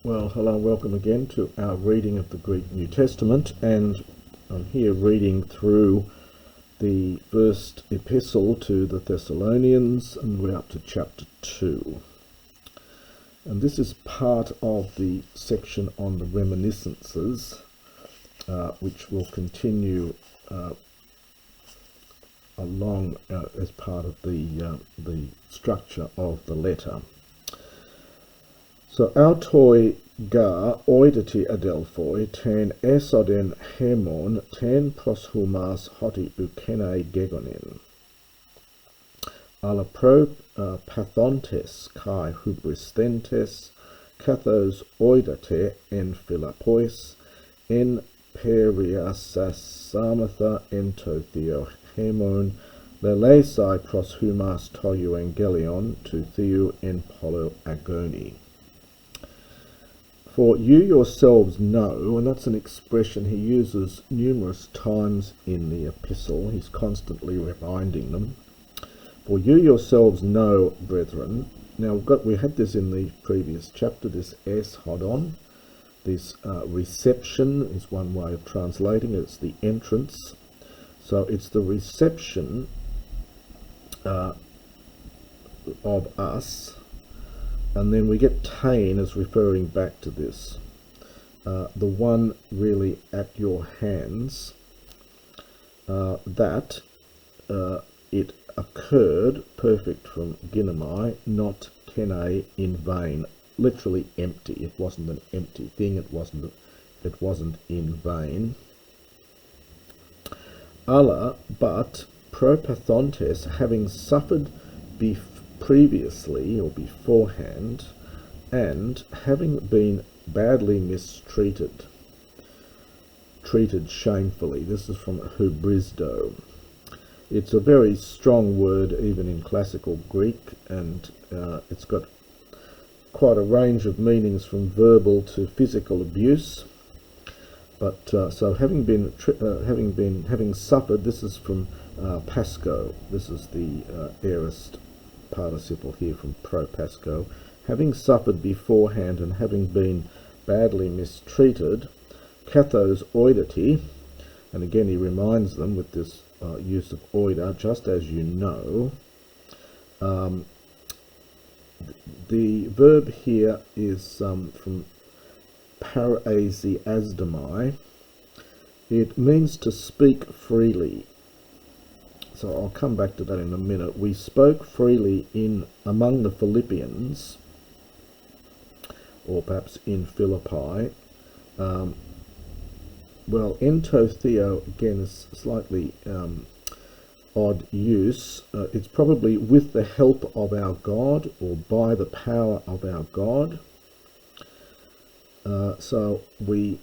Well, hello and welcome again to our reading of the Greek New Testament, and I'm here reading through the first epistle to the Thessalonians, and we're up to chapter 2. And this is part of the section on the reminiscences, which will continue along as part of the structure of the letter. So autoi ga oidati adelphoi ten esoden hemon ten proshumas hoti ukene gegonin. Ala pro pathontes kai hubristentes kathos oidate en philappois en periasas samatha ento theo hemon lelesai proshumas to evangelion to theo en polo agoni. For you yourselves know, and that's an expression he uses numerous times in the epistle, he's constantly reminding them. For you yourselves know, brethren. Now we had this in the previous chapter, this es hodon, this reception is one way of translating it, it's the entrance. So it's the reception of us. And then we get tain as referring back to this. The one really at your hands, that it occurred, perfect from ginomai, not kene, in vain. Literally empty. It wasn't an empty thing, it wasn't in vain. Allah, but propathontes, having suffered previously or beforehand, and having been badly mistreated, treated shamefully. This is from hubrisdo. It's a very strong word even in classical Greek, and it's got quite a range of meanings from verbal to physical abuse. But so having suffered, this is from pasco. This is the aorist participle here from pro-pasco. Having suffered beforehand and having been badly mistreated, kathos oidati, and again he reminds them with this use of oida, just as you know. The verb here is from paraesiasdomai. It means to speak freely. So I'll come back to that in a minute. We spoke freely among the Philippians, or perhaps in Philippi. Well, ento theo, again, is slightly odd use. It's probably with the help of our God, or by the power of our God. So we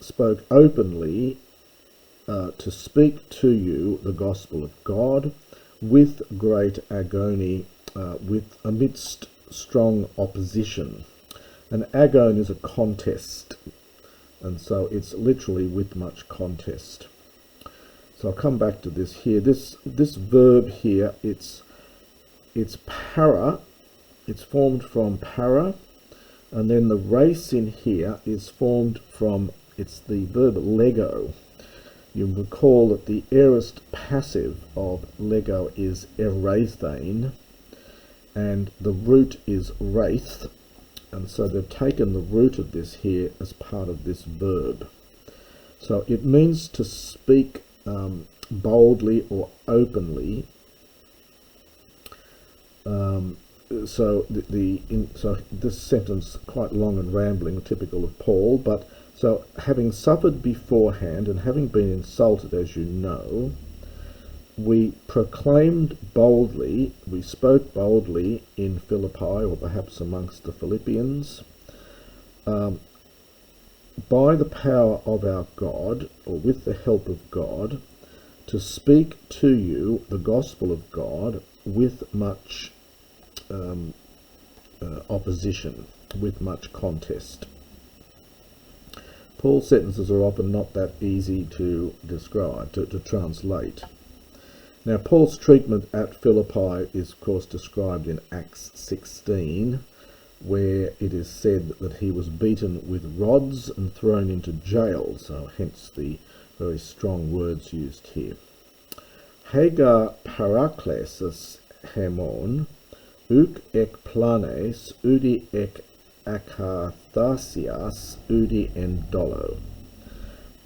spoke openly to speak to you the gospel of God with great agony, amidst strong opposition. An agon is a contest, and so it's literally with much contest. So I'll come back to this here. This verb here, it's para, it's formed from para, and then the race in here is formed from, it's the verb lego. You recall that the aorist passive of lego is erethein, and the root is wraith, and so they've taken the root of this here as part of this verb. So it means to speak boldly or openly. So this sentence, quite long and rambling, typical of Paul, but so having suffered beforehand and having been insulted, as you know, we proclaimed boldly, we spoke boldly in Philippi, or perhaps amongst the Philippians, by the power of our God, or with the help of God, to speak to you the gospel of God with much opposition, with much contest. Paul's sentences are often not that easy to describe, to translate. Now, Paul's treatment at Philippi is, of course, described in Acts 16, where it is said that he was beaten with rods and thrown into jail, so hence the very strong words used here. Hagar paraklesis hemon, uk ek planes, udi ek akathasias, udi endolo.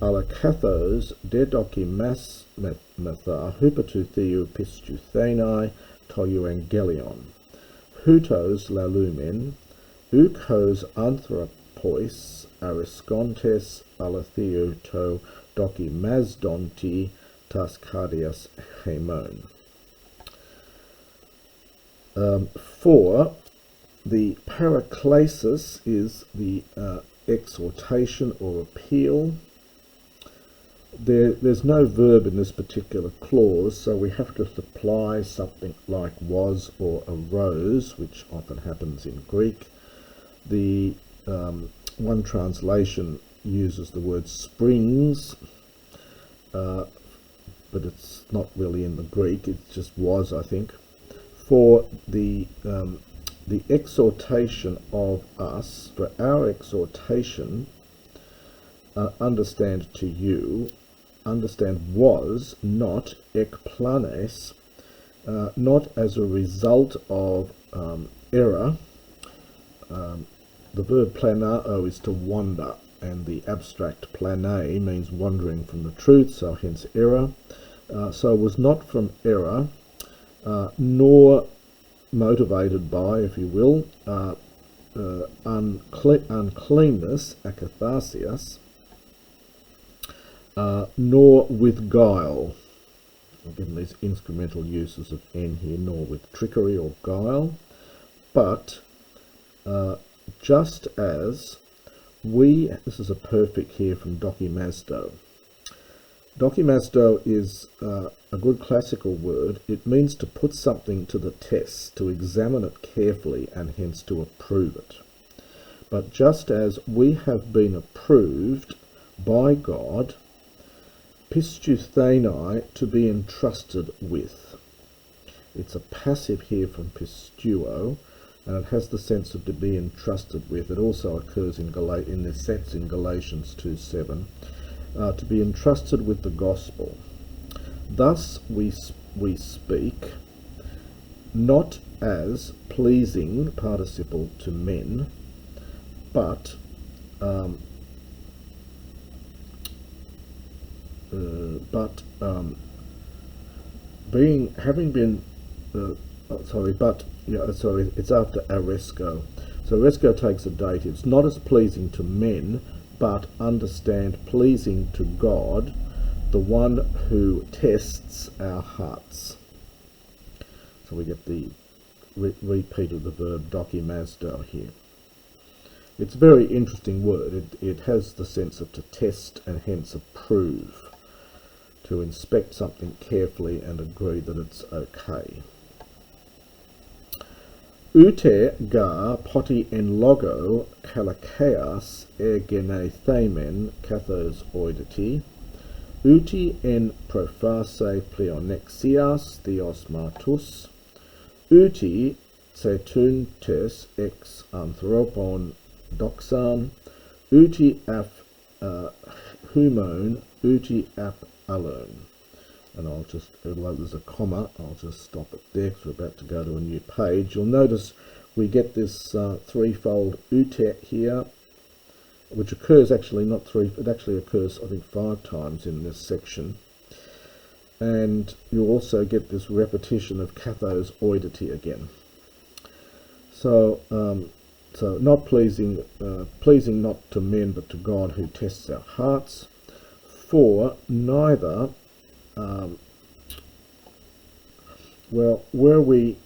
Alakathos dedokimas metha hupatu theou pistu thenai toyu angelion. Hutos lalumen, ukos anthropois ariskontes alatheo to dokimazdonti tas cardias hemon. For the paraklesis is the exhortation or appeal. There's no verb in this particular clause, so we have to supply something like was or arose, which often happens in Greek. The one translation uses the word springs, but it's not really in the Greek, it just was, I think. For the exhortation of us, for our exhortation, understand to you, understand was not ek planes, not as a result of error. The verb planao is to wander, and the abstract plane means wandering from the truth, so hence error. So it was not from error, nor motivated by, if you will, uncleanness, akathasias, nor with guile. I've given these instrumental uses of n here, nor with trickery or guile, but just as we, this is a perfect here from dokimazdo. Dokimazdo is a good classical word. It means to put something to the test, to examine it carefully, and hence to approve it. But just as we have been approved by God, pistuthenai, to be entrusted with. It's a passive here from pistuo, and it has the sense of to be entrusted with. It also occurs in this sense in Galatians 2:7, to be entrusted with the gospel. Thus we speak, not as pleasing participle to men, but it's after aresco. So aresco takes a dative. It's not as pleasing to men, but understand pleasing to God, the one who tests our hearts. So we get the repeat of the verb dokimazdo here. It's a very interesting word. It has the sense of to test and hence approve, to inspect something carefully and agree that it's okay. Ute ga poti en logo kalakeas gene themen kathos oidity, uti en profase pleonexias theos martus, uti cetuntes ex anthropon doxan, uti af humon, uti ap alone. And I'll just, there's a comma, I'll just stop it there because we're about to go to a new page. You'll notice we get this threefold ute here, which occurs actually not three, it actually occurs I think 5 times in this section. And you'll also get this repetition of kathos oidity again. So, so not pleasing, pleasing not to men but to God who tests our hearts. For neither, were we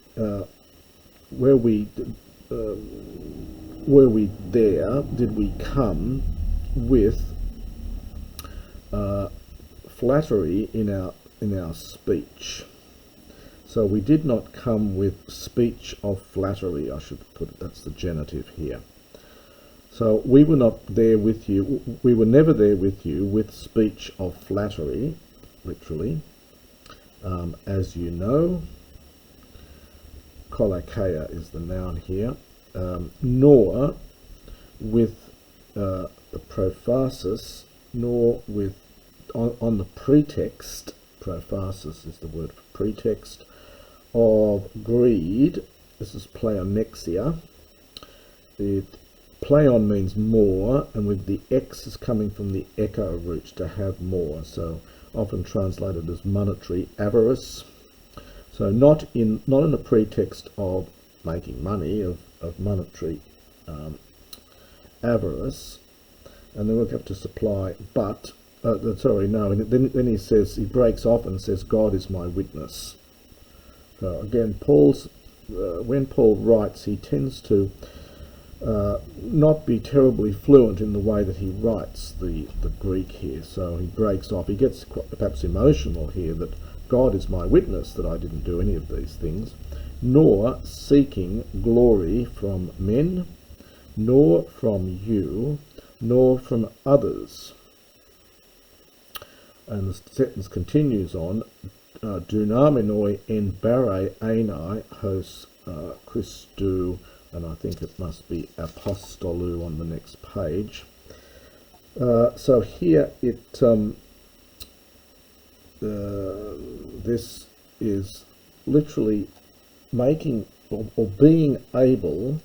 there, did we come with flattery in our speech? So we did not come with speech of flattery, I should put it, that's the genitive here. So we were not there with you, we were never there with you with speech of flattery, literally, as you know. Kolakeia is the noun here. nor with the prophasis, nor with on the pretext. Prophasis is the word for pretext of greed. This is pleonexia. Pleon means more, and with the X is coming from the echo root, to have more, so often translated as monetary avarice. So not in a pretext of making money, of monetary avarice. And then we'll have to supply, but then he says, he breaks off and says, God is my witness. So again, when Paul writes, he tends to not be terribly fluent in the way that he writes the Greek here. So he breaks off. He gets perhaps emotional here that God is my witness that I didn't do any of these things, nor seeking glory from men, nor from you, nor from others. And the sentence continues on, dunamenoi en bare enai hos Christou, and I think it must be apostolou on the next page. So here this is literally making or being able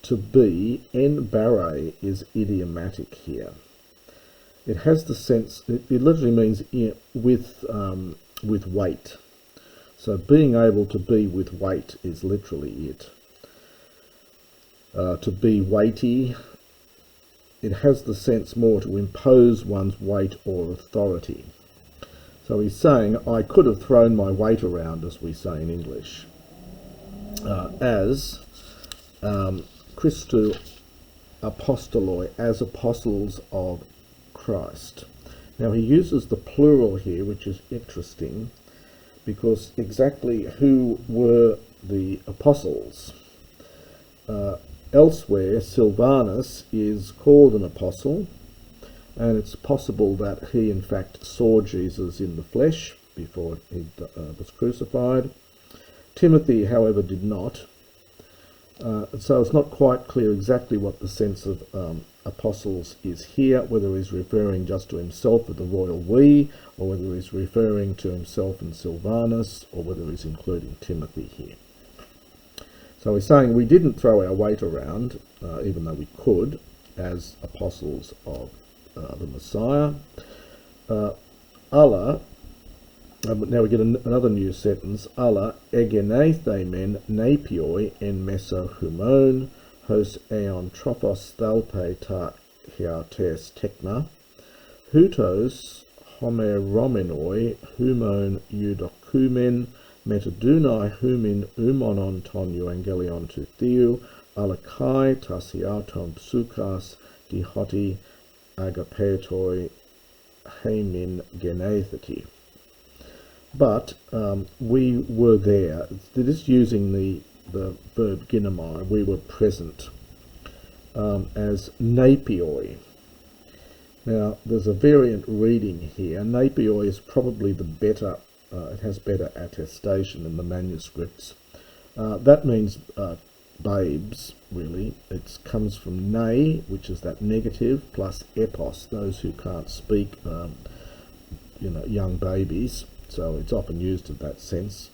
to be. En bare is idiomatic here. It has the sense, it literally means with weight. So being able to be with weight is literally it. To be weighty, it has the sense more to impose one's weight or authority. So he's saying, I could have thrown my weight around, as we say in English, as Christou apostoloi, as apostles of Christ. Now he uses the plural here, which is interesting, because exactly who were the apostles? Elsewhere, Silvanus is called an apostle, and it's possible that he in fact saw Jesus in the flesh before he was crucified. Timothy, however, did not. So it's not quite clear exactly what the sense of apostles is here, whether he's referring just to himself with the royal we, or whether he's referring to himself and Silvanus, or whether he's including Timothy here. So he's saying we didn't throw our weight around, even though we could, as apostles of the Messiah. Allah, now we get another new sentence. Allah egenethemen napioi en meso humon hos eon trophos thalpe ta hiates techna hutos homeromenoi humon eudokumen metadunai humin umonon ton euangelion to theou alakai tasiaton psukas dihoti agapetoi hemin genetheti. But we were there. It is using the verb ginomai. We were present as napioi. Now, there's a variant reading here. Napioi is probably the better. It has better attestation in the manuscripts. That means babes, really. It comes from ne, which is that negative, plus epos, those who can't speak, young babies. So it's often used in that sense.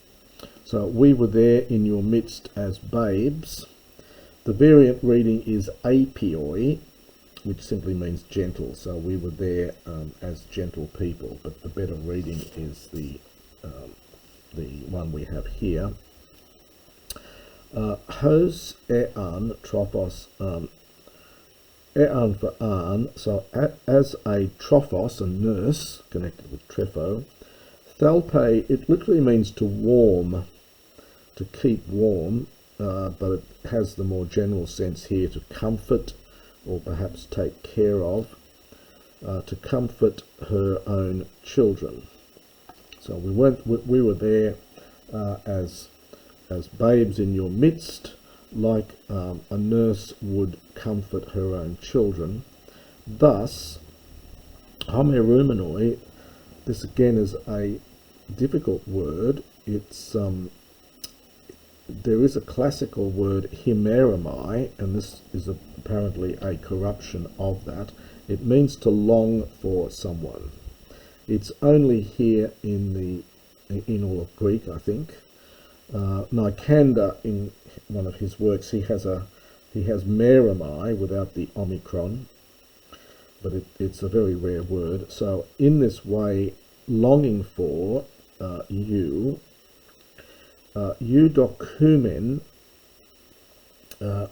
So we were there in your midst as babes. The variant reading is apioi, which simply means gentle. So we were there as gentle people, but the better reading is the one we have here. Hos ean trophos, ean for an, so as a trophos, a nurse, connected with trepho. Thalpe, it literally means to warm, to keep warm, but it has the more general sense here to comfort, or perhaps take care of, to comfort her own children. So we were there as babes in your midst, like a nurse would comfort her own children. Thus, homerumenoi, this again is a difficult word. It's there is a classical word himeramai, and this is apparently a corruption of that. It means to long for someone. It's only here in all of Greek, I think. Nicander, in one of his works, he has meramai without the omicron, but it's a very rare word. So in this way, longing for you, eudokumen,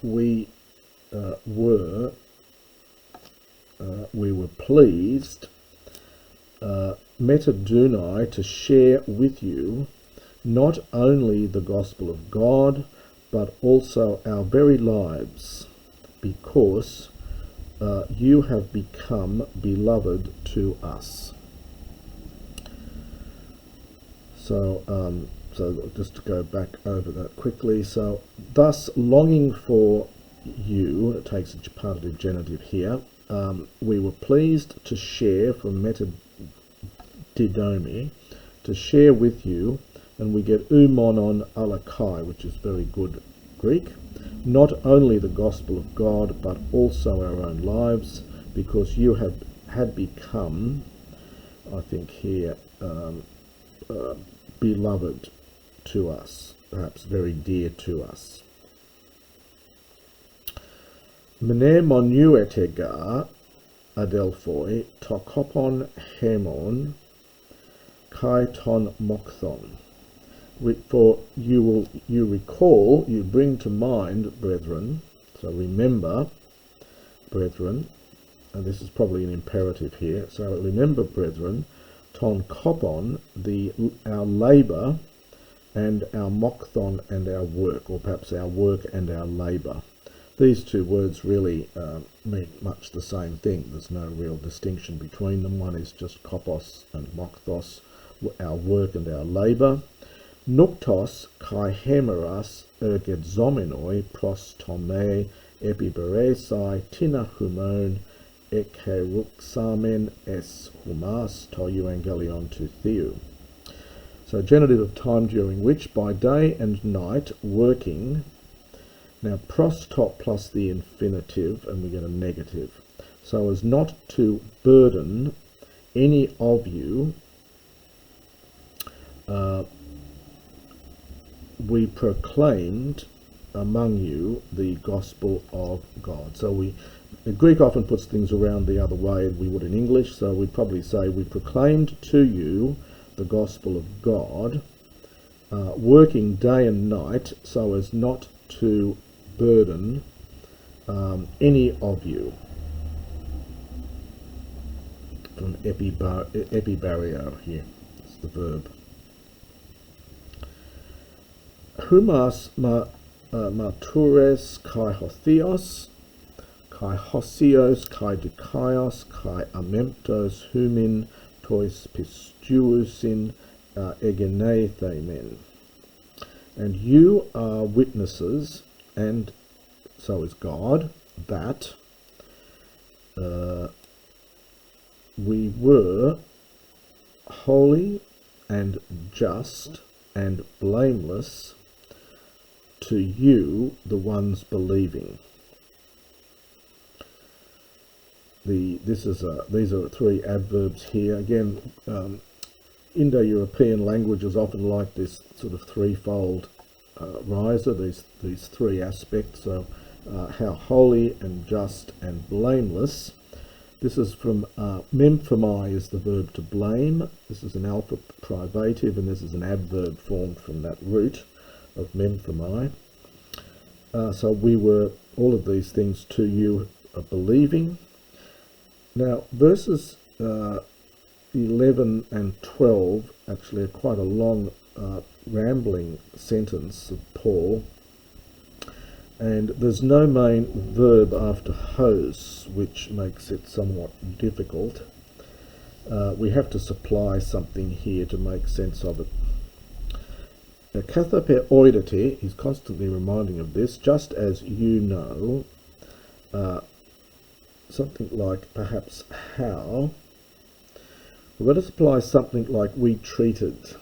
we were pleased, metadunai, to share with you not only the gospel of God, but also our very lives, because you have become beloved to us. So, just to go back over that quickly. So, thus longing for you, it takes a partitive genitive here. We were pleased to share, from metadidomi, to share with you, and we get umonon alakai, which is very good Greek. Not only the gospel of God, but also our own lives, because you had become, I think here, beloved to us, perhaps very dear to us. Mene monuetega adelphoi tokopon hemon kai ton mokthon. For you recall, you bring to mind, brethren, so remember, brethren, and this is probably an imperative here, so remember, brethren, ton kopon, our labour, and our mokthon, and our work, or perhaps our work and our labour. These two words really mean much the same thing. There's no real distinction between them. One is just kopos and mokthos, our work and our labour. Nuktos kai hemeras ergetzomenoi pros tome epiberesai tina humon ekeruxamen es humas to euangelion to theou. So genitive of time during which, by day and night, working. Now pros top plus the infinitive, and we get a negative. So as not to burden any of you, we proclaimed among you the gospel of God. So Greek often puts things around the other way than we would in English, so we'd probably say we proclaimed to you the gospel of God, working day and night so as not to burden any of you. From epibario here, it's the verb. Humas matures kai hothios, kai hosios, kai dikaios, kai amemptos humin tois pistuusin egenei themen. And you are witnesses, and so is God, that we were holy and just and blameless to you, the ones believing. These are three adverbs here. Again, Indo-European languages often like this sort of threefold riser, these three aspects. So how holy and just and blameless. This is from memphomai is the verb to blame. This is an alpha privative, and this is an adverb formed from that root of memphomai. So we were all of these things to you believing. Now verses 11 and 12 actually are quite a long rambling sentence of Paul, and there's no main verb after hos, which makes it somewhat difficult. We have to supply something here to make sense of it. Kathape oidate, he's constantly reminding of this, just as you know, something like perhaps how. We've got to supply something like we treated.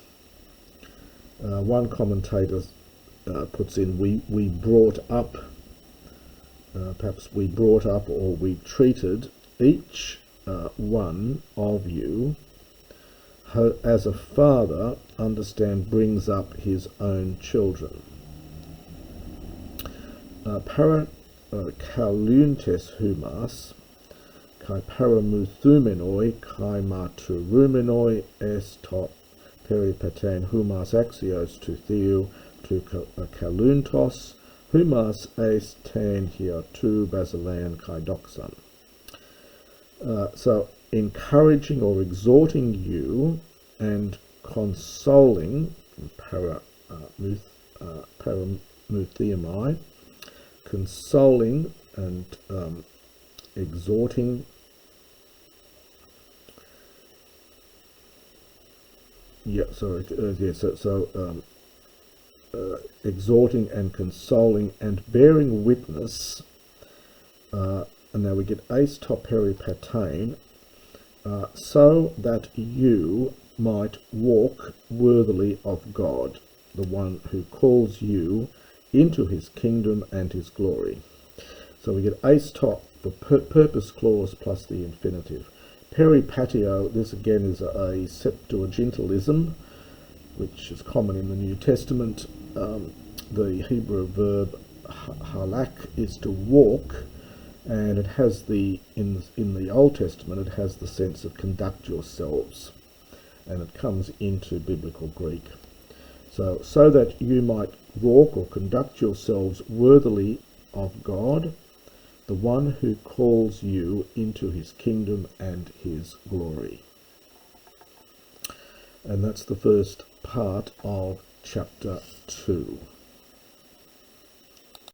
One commentator puts in, we brought up, perhaps we brought up or we treated each one of you as a father, understand, brings up his own children. Para kaluntes humas, kai paramuthumenoi, kai maturumenoi, estot peripatein humas axios to theou, to kaluntos, humas eis ten hier tu basilean kai doxan. So, encouraging or exhorting you and consoling, paramuthiamai, consoling and exhorting, exhorting and consoling and bearing witness, and now we get eis to peripatein, so that you might walk worthily of God, the one who calls you into his kingdom and his glory. So we get eis to, the purpose clause plus the infinitive. Peripateo, this again is a Septuagintalism, which is common in the New Testament. The Hebrew verb halak is to walk, and it has the, in the Old Testament, it has the sense of conduct yourselves, and it comes into biblical Greek. So that you might walk or conduct yourselves worthily of God, the one who calls you into his kingdom and his glory. And that's the first part of chapter 2.